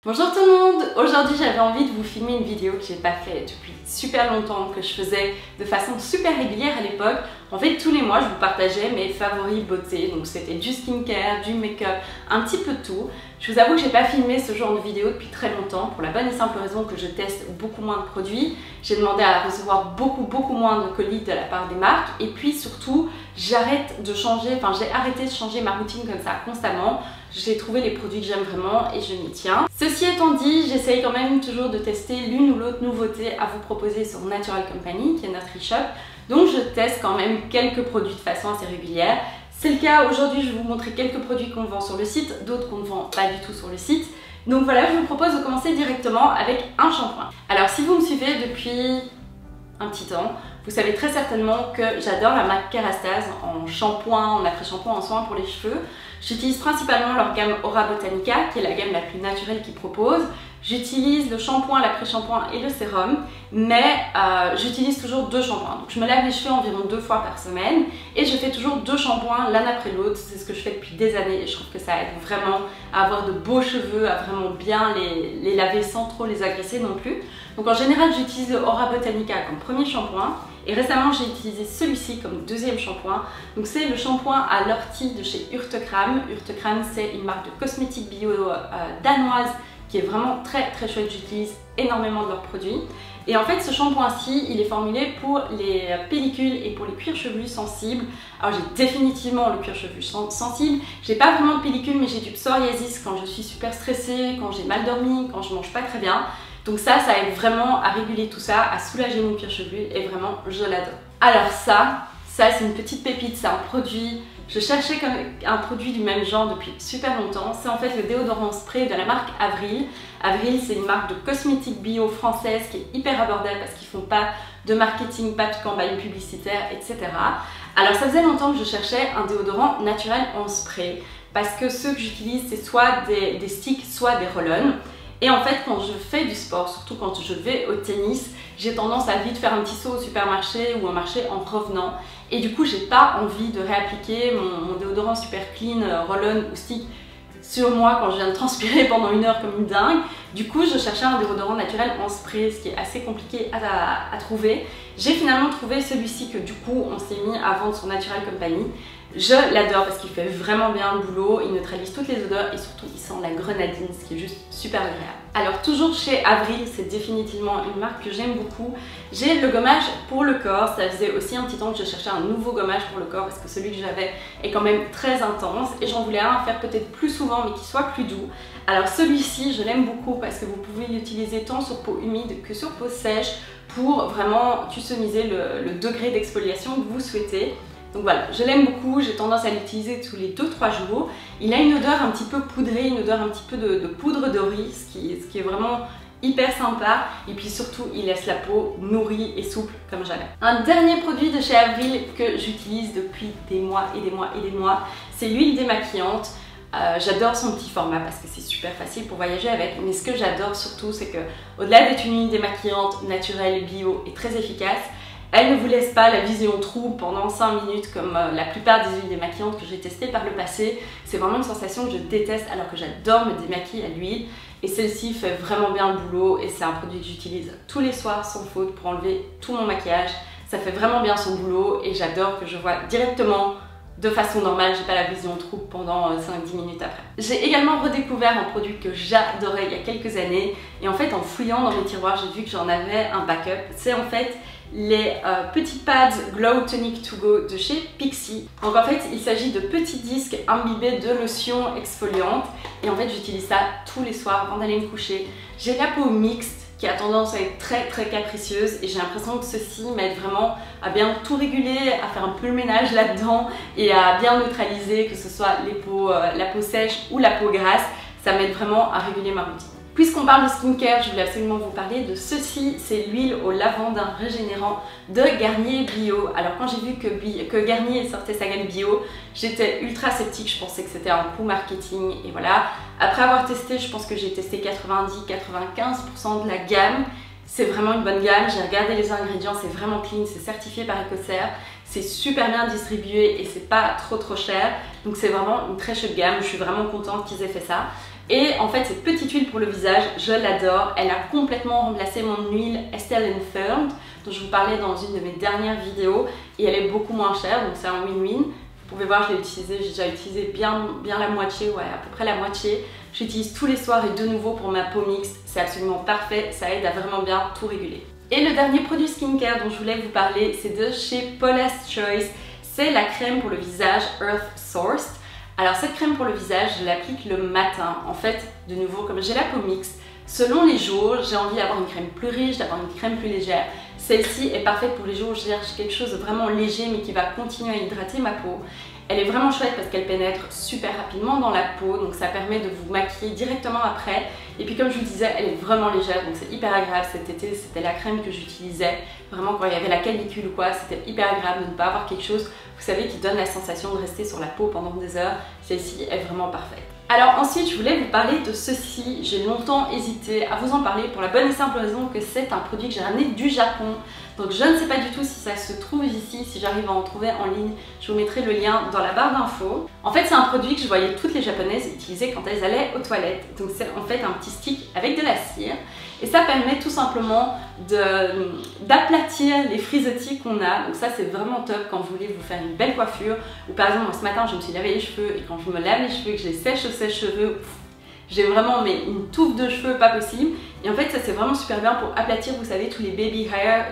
Bonjour tout le monde! Aujourd'hui j'avais envie de vous filmer une vidéo que j'ai pas faite depuis super longtemps, que je faisais de façon super régulière à l'époque. En fait tous les mois je vous partageais mes favoris beauté, donc c'était du skincare, du make-up, un petit peu de tout. Je vous avoue que j'ai pas filmé ce genre de vidéo depuis très longtemps pour la bonne et simple raison que je teste beaucoup moins de produits. J'ai demandé à recevoir beaucoup moins de colis de la part des marques et puis surtout j'ai arrêté de changer ma routine comme ça constamment. J'ai trouvé les produits que j'aime vraiment et je m'y tiens. Ceci étant dit, j'essaye quand même toujours de tester l'une ou l'autre nouveauté à vous proposer sur Natural Company, qui est notre e-shop. Donc je teste quand même quelques produits de façon assez régulière. C'est le cas aujourd'hui, je vais vous montrer quelques produits qu'on vend sur le site, d'autres qu'on ne vend pas du tout sur le site. Donc voilà, je vous propose de commencer directement avec un shampoing. Alors si vous me suivez depuis un petit temps, vous savez très certainement que j'adore la marque Kerastase en shampoing, en après-shampoing, en soins pour les cheveux. J'utilise principalement leur gamme Aura Botanica, qui est la gamme la plus naturelle qu'ils proposent. J'utilise le shampoing, l'après-shampoing et le sérum, mais j'utilise toujours deux shampoings. Donc je me lave les cheveux environ 2 fois par semaine et je fais toujours 2 shampoings l'un après l'autre. C'est ce que je fais depuis des années et je trouve que ça aide vraiment à avoir de beaux cheveux, à vraiment bien les laver sans trop les agresser non plus. Donc en général j'utilise le Aura Botanica comme premier shampoing. Et récemment, j'ai utilisé celui-ci comme deuxième shampoing. Donc c'est le shampoing à l'ortie de chez Urtekram. Urtekram, c'est une marque de cosmétiques bio danoise qui est vraiment très chouette. J'utilise énormément de leurs produits. Et en fait, ce shampoing-ci, il est formulé pour les pellicules et pour les cuirs chevelus sensibles. Alors j'ai définitivement le cuir chevelu sensible. J'ai pas vraiment de pellicule, mais j'ai du psoriasis quand je suis super stressée, quand j'ai mal dormi, quand je mange pas très bien. Donc ça aide vraiment à réguler tout ça, à soulager mon cuir chevelu et vraiment je l'adore. Alors ça c'est une petite pépite, c'est un produit, je cherchais comme un produit du même genre depuis super longtemps. C'est en fait le déodorant spray de la marque Avril. Avril, c'est une marque de cosmétiques bio française qui est hyper abordable parce qu'ils font pas de marketing, pas de campagne publicitaire, etc. Alors ça faisait longtemps que je cherchais un déodorant naturel en spray parce que ceux que j'utilise c'est soit des sticks, soit des roll-on. Et en fait, quand je fais du sport, surtout quand je vais au tennis, j'ai tendance à vite faire un petit saut au supermarché ou au marché en revenant. Et du coup, j'ai pas envie de réappliquer mon déodorant super clean, roll-on ou stick sur moi quand je viens de transpirer pendant 1 heure comme une dingue. Du coup, je cherchais un déodorant naturel en spray, ce qui est assez compliqué à trouver. J'ai finalement trouvé celui-ci que du coup, on s'est mis à vendre sur Natural Company. Je l'adore parce qu'il fait vraiment bien le boulot, il neutralise toutes les odeurs et surtout il sent la grenadine, ce qui est juste super agréable. Alors toujours chez Avril, c'est définitivement une marque que j'aime beaucoup. J'ai le gommage pour le corps, ça faisait aussi un petit temps que je cherchais un nouveau gommage pour le corps parce que celui que j'avais est quand même très intense et j'en voulais un à faire peut-être plus souvent mais qui soit plus doux. Alors celui-ci, je l'aime beaucoup parce que vous pouvez l'utiliser tant sur peau humide que sur peau sèche pour vraiment customiser le degré d'exfoliation que vous souhaitez. Donc voilà, je l'aime beaucoup, j'ai tendance à l'utiliser tous les 2-3 jours. Il a une odeur un petit peu poudrée, une odeur un petit peu de poudre de riz, ce qui est vraiment hyper sympa. Et puis surtout, il laisse la peau nourrie et souple comme jamais. Un dernier produit de chez Avril que j'utilise depuis des mois et des mois et des mois, c'est l'huile démaquillante. J'adore son petit format parce que c'est super facile pour voyager avec, mais ce que j'adore surtout, c'est que au-delà d'être une huile démaquillante naturelle, bio et très efficace, elle ne vous laisse pas la vision trouble pendant 5 minutes comme la plupart des huiles démaquillantes que j'ai testées par le passé. C'est vraiment une sensation que je déteste alors que j'adore me démaquiller à l'huile. Et celle-ci fait vraiment bien le boulot et c'est un produit que j'utilise tous les soirs sans faute pour enlever tout mon maquillage. Ça fait vraiment bien son boulot et j'adore que je vois directement de façon normale, j'ai pas la vision trouble pendant 5-10 minutes après. J'ai également redécouvert un produit que j'adorais il y a quelques années et en fait en fouillant dans mes tiroirs j'ai vu que j'en avais un backup. C'est en fait les petits pads Glow Tonic to Go de chez Pixi. Donc en fait il s'agit de petits disques imbibés de lotion exfoliante et en fait j'utilise ça tous les soirs avant d'aller me coucher. J'ai la peau mixte qui a tendance à être très capricieuse et j'ai l'impression que ceci m'aide vraiment à bien tout réguler, à faire un peu le ménage là-dedans et à bien neutraliser, que ce soit la peau sèche ou la peau grasse. Ça m'aide vraiment à réguler ma routine. Puisqu'on parle de skincare, je voulais absolument vous parler de ceci, c'est l'huile au lavandin régénérant de Garnier Bio. Alors quand j'ai vu que Garnier sortait sa gamme bio, j'étais ultra sceptique, je pensais que c'était un coup marketing et voilà. Après avoir testé, je pense que j'ai testé 90-95% de la gamme. C'est vraiment une bonne gamme, j'ai regardé les ingrédients, c'est vraiment clean, c'est certifié par Ecocer, c'est super bien distribué et c'est pas trop cher. Donc c'est vraiment une très chouette gamme, je suis vraiment contente qu'ils aient fait ça. Et en fait cette petite huile pour le visage, je l'adore, elle a complètement remplacé mon huile Estelle Firm dont je vous parlais dans une de mes dernières vidéos et elle est beaucoup moins chère, donc c'est un win-win. Vous pouvez voir, je l'ai utilisé, j'ai déjà utilisé bien la moitié, ouais, à peu près la moitié. J'utilise tous les soirs et de nouveau pour ma peau mixte, c'est absolument parfait, ça aide à vraiment bien tout réguler. Et le dernier produit skincare dont je voulais vous parler, c'est de chez Paula's Choice. C'est la crème pour le visage Earth Sourced. Alors cette crème pour le visage, je l'applique le matin. En fait, de nouveau, comme j'ai la peau mixte, selon les jours, j'ai envie d'avoir une crème plus riche, d'avoir une crème plus légère. Celle-ci est parfaite pour les jours où je cherche quelque chose de vraiment léger mais qui va continuer à hydrater ma peau. Elle est vraiment chouette parce qu'elle pénètre super rapidement dans la peau, donc ça permet de vous maquiller directement après. Et puis comme je vous disais, elle est vraiment légère, donc c'est hyper agréable. Cet été, c'était la crème que j'utilisais. Vraiment, quand il y avait la canicule ou quoi, c'était hyper agréable de ne pas avoir quelque chose, vous savez, qui donne la sensation de rester sur la peau pendant des heures. Celle-ci est vraiment parfaite. Alors ensuite, je voulais vous parler de ceci. J'ai longtemps hésité à vous en parler pour la bonne et simple raison que c'est un produit que j'ai ramené du Japon. Donc je ne sais pas du tout si ça se trouve ici, si j'arrive à en trouver en ligne. Je vous mettrai le lien dans la barre d'infos. En fait, c'est un produit que je voyais toutes les japonaises utiliser quand elles allaient aux toilettes. Donc c'est en fait un petit stick avec de la cire. Et ça permet tout simplement d'aplatir les frisottis qu'on a. Donc ça c'est vraiment top quand vous voulez vous faire une belle coiffure. Ou par exemple, moi ce matin je me suis lavé les cheveux et quand je me lave les cheveux et que je les sèche au sèche-cheveux, j'ai vraiment une touffe de cheveux pas possible. Et en fait ça c'est vraiment super bien pour aplatir, vous savez, tous les baby hair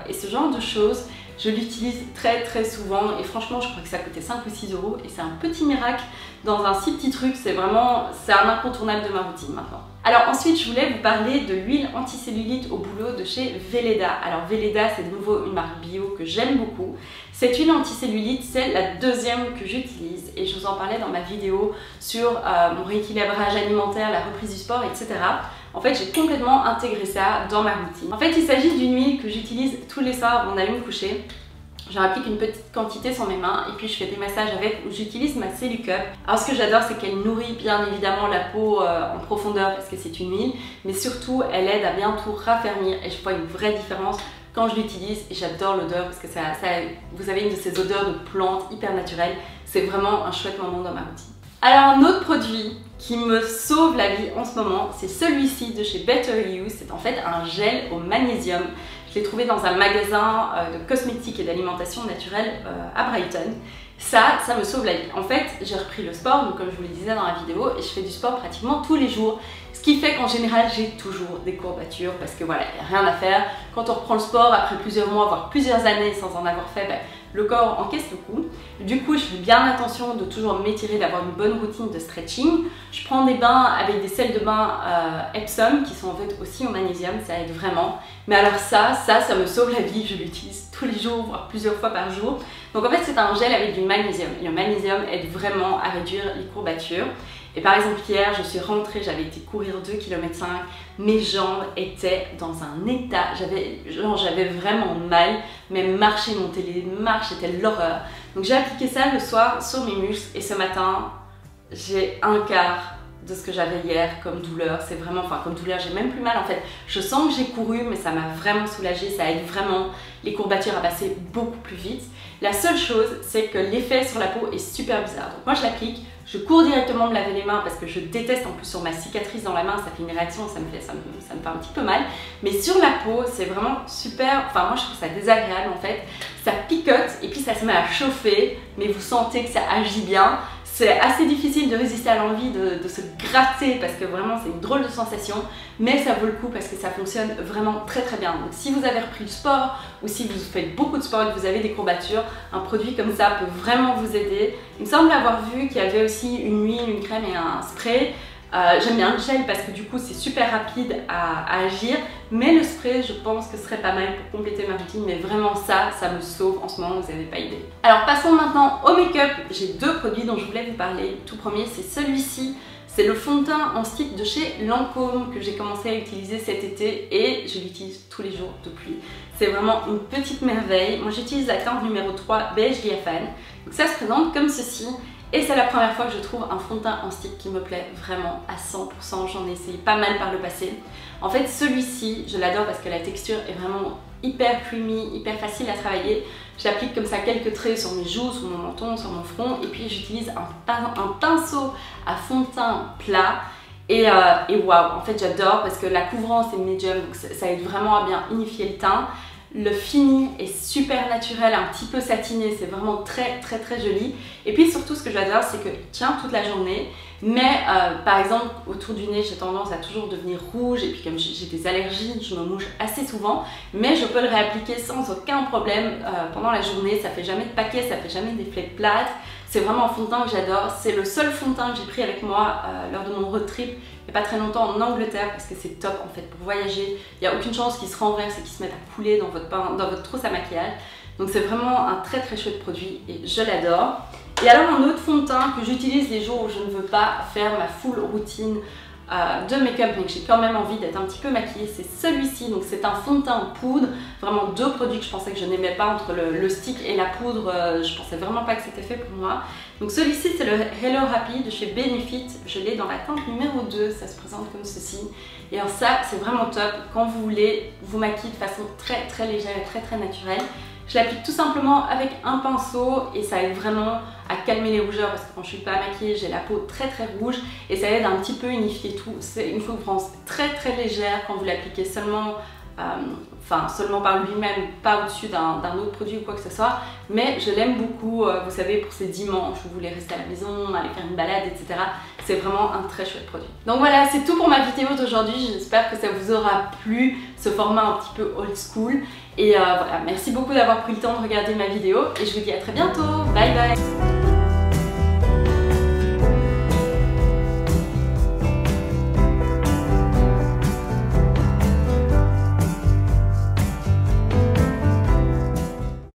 et ce genre de choses. Je l'utilise très souvent et franchement je crois que ça coûtait 5 ou 6 euros et c'est un petit miracle dans un si petit truc, c'est un incontournable de ma routine maintenant. Alors ensuite je voulais vous parler de l'huile anticellulite au bouleau de chez Weleda. Alors Weleda c'est de nouveau une marque bio que j'aime beaucoup. Cette huile anticellulite c'est la deuxième que j'utilise et je vous en parlais dans ma vidéo sur mon rééquilibrage alimentaire, la reprise du sport, etc. En fait, j'ai complètement intégré ça dans ma routine. En fait, il s'agit d'une huile que j'utilise tous les soirs avant d'aller me coucher. J'en applique une petite quantité sur mes mains et puis je fais des massages avec où j'utilise ma Cellucup. Alors ce que j'adore c'est qu'elle nourrit bien évidemment la peau en profondeur parce que c'est une huile, mais surtout elle aide à bien tout raffermir et je vois une vraie différence quand je l'utilise et j'adore l'odeur parce que vous avez une de ces odeurs de plantes hyper naturelles. C'est vraiment un chouette moment dans ma routine. Alors un autre produit qui me sauve la vie en ce moment, c'est celui-ci de chez Better You. C'est en fait un gel au magnésium. Je l'ai trouvé dans un magasin de cosmétiques et d'alimentation naturelle à Brighton. Ça me sauve la vie. En fait, j'ai repris le sport, donc comme je vous le disais dans la vidéo, et je fais du sport pratiquement tous les jours. Ce qui fait qu'en général, j'ai toujours des courbatures parce que voilà, il n'y a rien à faire. Quand on reprend le sport après plusieurs mois, voire plusieurs années sans en avoir fait, le corps encaisse le coup. Du coup, je fais bien attention de toujours m'étirer, d'avoir une bonne routine de stretching. Je prends des bains avec des sels de bain Epsom qui sont en fait aussi au magnésium, ça aide vraiment. Mais alors ça me sauve la vie, je l'utilise tous les jours, voire plusieurs fois par jour. Donc en fait, c'est un gel avec du magnésium. Et le magnésium aide vraiment à réduire les courbatures. Et par exemple, hier, je suis rentrée, j'avais été courir 2,5 km, mes jambes étaient dans un état, j'avais vraiment mal, même marcher, monter les marches, c'était l'horreur. Donc j'ai appliqué ça le soir sur mes muscles et ce matin, j'ai un quart de ce que j'avais hier comme douleur. C'est vraiment, comme douleur, j'ai même plus mal en fait. Je sens que j'ai couru, mais ça m'a vraiment soulagée, ça aide vraiment les courbatures à passer beaucoup plus vite. La seule chose, c'est que l'effet sur la peau est super bizarre. Donc moi je l'applique, je cours directement me laver les mains parce que je déteste en plus sur ma cicatrice dans la main, ça fait une réaction, ça me fait un petit peu mal. Mais sur la peau, c'est vraiment super, moi je trouve ça désagréable en fait. Ça picote et puis ça se met à chauffer, mais vous sentez que ça agit bien. C'est assez difficile de résister à l'envie de se gratter parce que vraiment c'est une drôle de sensation, mais ça vaut le coup parce que ça fonctionne vraiment très bien. Donc si vous avez repris le sport ou si vous faites beaucoup de sport et que vous avez des courbatures, un produit comme ça peut vraiment vous aider. Il me semble avoir vu qu'il y avait aussi une huile, une crème et un spray. J'aime bien le gel parce que du coup c'est super rapide à agir, mais le spray je pense que ce serait pas mal pour compléter ma routine, mais vraiment ça me sauve en ce moment, vous n'avez pas idée. Alors passons maintenant au make-up. J'ai deux produits dont je voulais vous parler. Tout premier c'est celui-ci, c'est le fond de teint en stick de chez Lancôme que j'ai commencé à utiliser cet été et je l'utilise tous les jours depuis. C'est vraiment une petite merveille. Moi j'utilise la teinte numéro 3 beige diaphane. Donc ça se présente comme ceci. Et c'est la première fois que je trouve un fond de teint en stick qui me plaît vraiment à 100%. J'en ai essayé pas mal par le passé. En fait, celui-ci, je l'adore parce que la texture est vraiment hyper creamy, hyper facile à travailler. J'applique comme ça quelques traits sur mes joues, sur mon menton, sur mon front. Et puis j'utilise un pinceau à fond de teint plat. Et waouh, en fait j'adore parce que la couvrance est médium, donc ça aide vraiment à bien unifier le teint. Le fini est super naturel, un petit peu satiné, c'est vraiment très joli. Et puis surtout ce que j'adore, c'est qu'il tient toute la journée. Mais par exemple autour du nez, j'ai tendance à toujours devenir rouge et puis comme j'ai des allergies, je me mouche assez souvent. Mais je peux le réappliquer sans aucun problème pendant la journée, ça fait jamais de paquets, ça fait jamais d'effets plates. C'est vraiment un fond de teint que j'adore. C'est le seul fond de teint que j'ai pris avec moi lors de mon road trip il n'y a pas très longtemps en Angleterre parce que c'est top en fait pour voyager. Il n'y a aucune chance qu'il se renverse et qu'il se mette à couler dans votre trousse à maquillage. Donc c'est vraiment un très chouette produit et je l'adore. Et alors un autre fond de teint que j'utilise les jours où je ne veux pas faire ma full routine de make-up mais que j'ai quand même envie d'être un petit peu maquillée, c'est celui-ci. Donc c'est un fond de teint en poudre, vraiment deux produits que je pensais que je n'aimais pas entre le stick et la poudre, je pensais vraiment pas que c'était fait pour moi. Donc celui-ci c'est le Hello Happy de chez Benefit, je l'ai dans la teinte numéro 2, ça se présente comme ceci. Et alors ça c'est vraiment top quand vous voulez vous maquiller de façon très légère et très naturelle. Je l'applique tout simplement avec un pinceau et ça aide vraiment à calmer les rougeurs parce que quand je suis pas maquillée, j'ai la peau très rouge et ça aide un petit peu unifier tout. C'est une couvrance très légère quand vous l'appliquez seulement, seulement par lui-même, pas au-dessus d'un autre produit ou quoi que ce soit. Mais je l'aime beaucoup, vous savez, pour ces dimanches où vous voulez rester à la maison, aller faire une balade, etc. C'est vraiment un très chouette produit. Donc voilà, c'est tout pour ma vidéo d'aujourd'hui. J'espère que ça vous aura plu, ce format un petit peu old school. Et voilà, merci beaucoup d'avoir pris le temps de regarder ma vidéo et je vous dis à très bientôt. Bye bye.